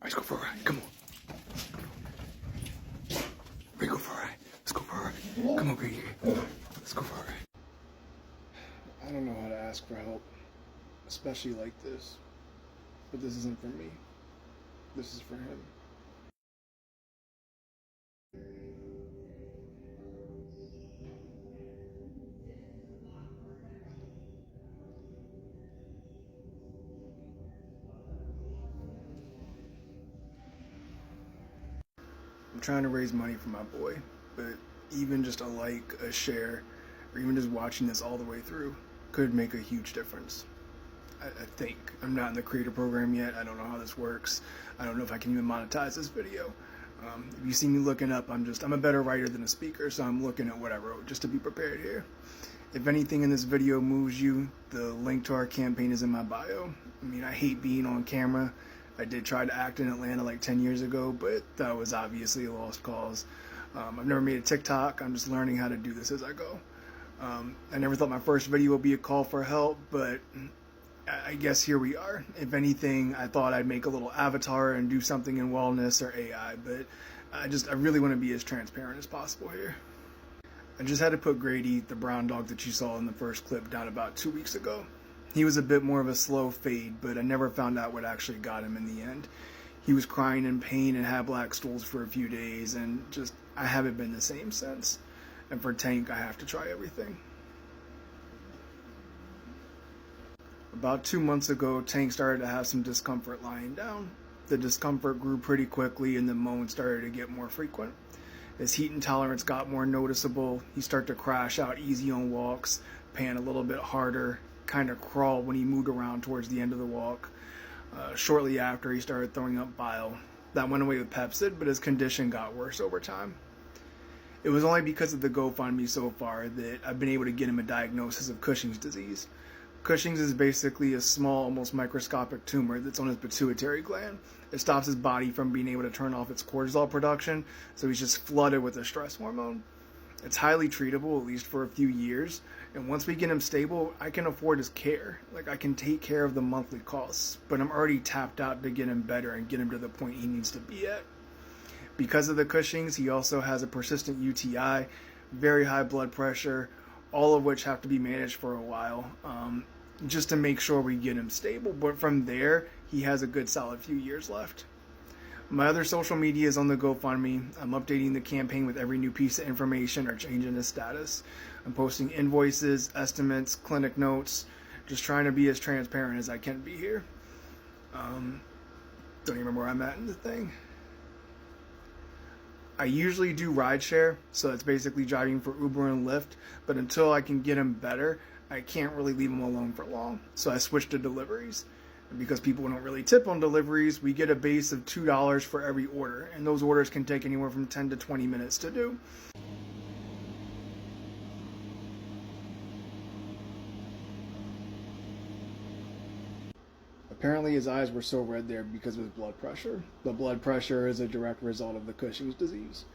Let's go for a ride. Come on. We go for a ride. Let's go for a ride. Come on, Grady. Let's go for a ride. I don't know how to ask for help, especially like this. But this isn't for me. This is for him. I'm trying to raise money for my boy, but even just a like, a share, or even just watching this all the way through could make a huge difference. I think. I'm not in the creator program yet. I don't know how this works. I don't know if I can even monetize this video. If you see me looking up, I'm a better writer than a speaker, so I'm looking at what I wrote just to be prepared here. If anything in this video moves you, the link to our campaign is in my bio. I mean, I hate being on camera. I did try to act in Atlanta like 10 years ago, but that was obviously a lost cause. I've never made a TikTok. I'm just learning how to do this as I go. I never thought my first video would be a call for help, but I guess here we are. If anything, I thought I'd make a little avatar and do something in wellness or AI, but I really want to be as transparent as possible here. I just had to put Grady, the brown dog that you saw in the first clip, down about 2 weeks ago. He was a bit more of a slow fade, but I never found out what actually got him in the end. He was crying in pain and had black stools for a few days, and I haven't been the same since. And for Tank, I have to try everything. About 2 months ago, Tank started to have some discomfort lying down. The discomfort grew pretty quickly and the moans started to get more frequent. His heat intolerance got more noticeable. He started to crash out easy on walks, pant a little bit harder, kind of crawl when he moved around towards the end of the walk. Shortly after, he started throwing up bile. That went away with Pepsid, but his condition got worse over time. It was only because of the GoFundMe so far that I've been able to get him a diagnosis of Cushing's disease. Cushing's is basically a small, almost microscopic tumor that's on his pituitary gland. It stops his body from being able to turn off its cortisol production, so he's just flooded with a stress hormone. It's highly treatable, at least for a few years, and once we get him stable, I can afford his care. I can take care of the monthly costs, but I'm already tapped out to get him better and get him to the point he needs to be at. Because of the Cushing's, he also has a persistent UTI, very high blood pressure, all of which have to be managed for a while, just to make sure we get him stable. But from there, he has a good solid few years left. My other social media is on the GoFundMe. I'm updating the campaign with every new piece of information or change in his status. I'm posting invoices, estimates, clinic notes, just trying to be as transparent as I can be here. Don't even remember where I'm at in the thing. I usually do rideshare, so it's basically driving for Uber and Lyft, but until I can get him better, I can't really leave him alone for long, so I switched to deliveries. And because people don't really tip on deliveries, we get a base of $2 for every order, and those orders can take anywhere from 10 to 20 minutes to do. Apparently his eyes were so red there because of his blood pressure. The blood pressure is a direct result of the Cushing's disease.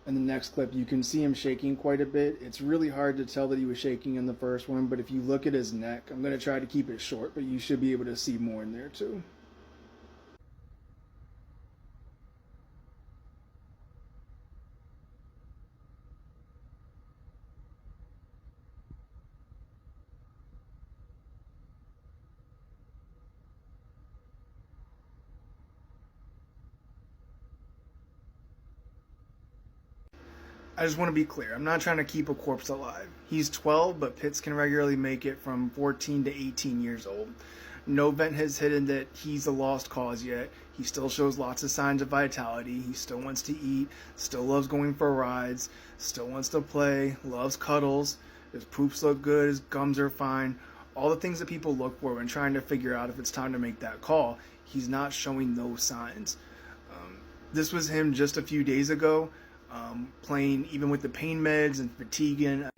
In the next clip, you can see him shaking quite a bit. It's really hard to tell that he was shaking in the first one, but if you look at his neck, I'm going to try to keep it short, but you should be able to see more in there too. I just want to be clear, I'm not trying to keep a corpse alive. He's 12, but pits can regularly make it from 14 to 18 years old. No vet has hidden that he's a lost cause yet. He still shows lots of signs of vitality. He still wants to eat, still loves going for rides, still wants to play, loves cuddles. His poops look good, his gums are fine. All the things that people look for when trying to figure out if it's time to make that call, he's not showing those signs. This was him just a few days ago. Playing even with the pain meds and fatiguing.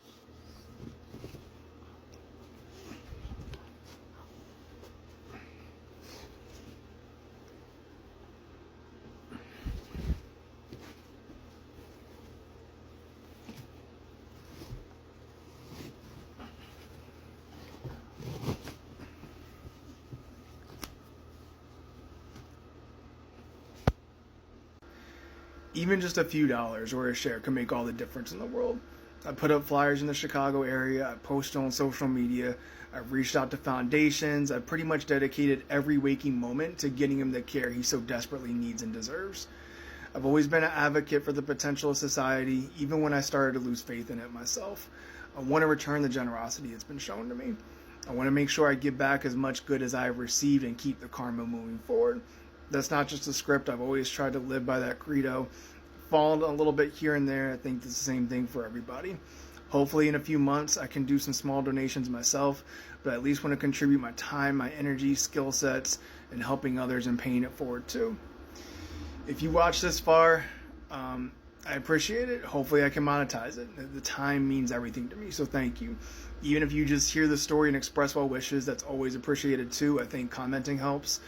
Even just a few dollars or a share can make all the difference in the world. I put up flyers in the Chicago area, I post on social media, I've reached out to foundations, I've pretty much dedicated every waking moment to getting him the care he so desperately needs and deserves. I've always been an advocate for the potential of society, even when I started to lose faith in it myself. I want to return the generosity that's been shown to me. I want to make sure I give back as much good as I have received and keep the karma moving forward. That's not just a script. I've always tried to live by that credo. Fallen a little bit here and there. I think it's the same thing for everybody. Hopefully in a few months I can do some small donations myself, but I at least want to contribute my time, my energy, skill sets, and helping others and paying it forward too. If you watch this far, I appreciate it. Hopefully I can monetize it. The time means everything to me, so thank you. Even if you just hear the story and express well wishes, that's always appreciated too. I think commenting helps.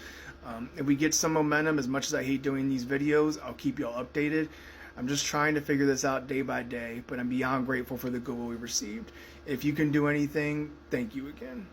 If we get some momentum, as much as I hate doing these videos, I'll keep y'all updated. I'm just trying to figure this out day by day, but I'm beyond grateful for the goodwill we received. If you can do anything, thank you again.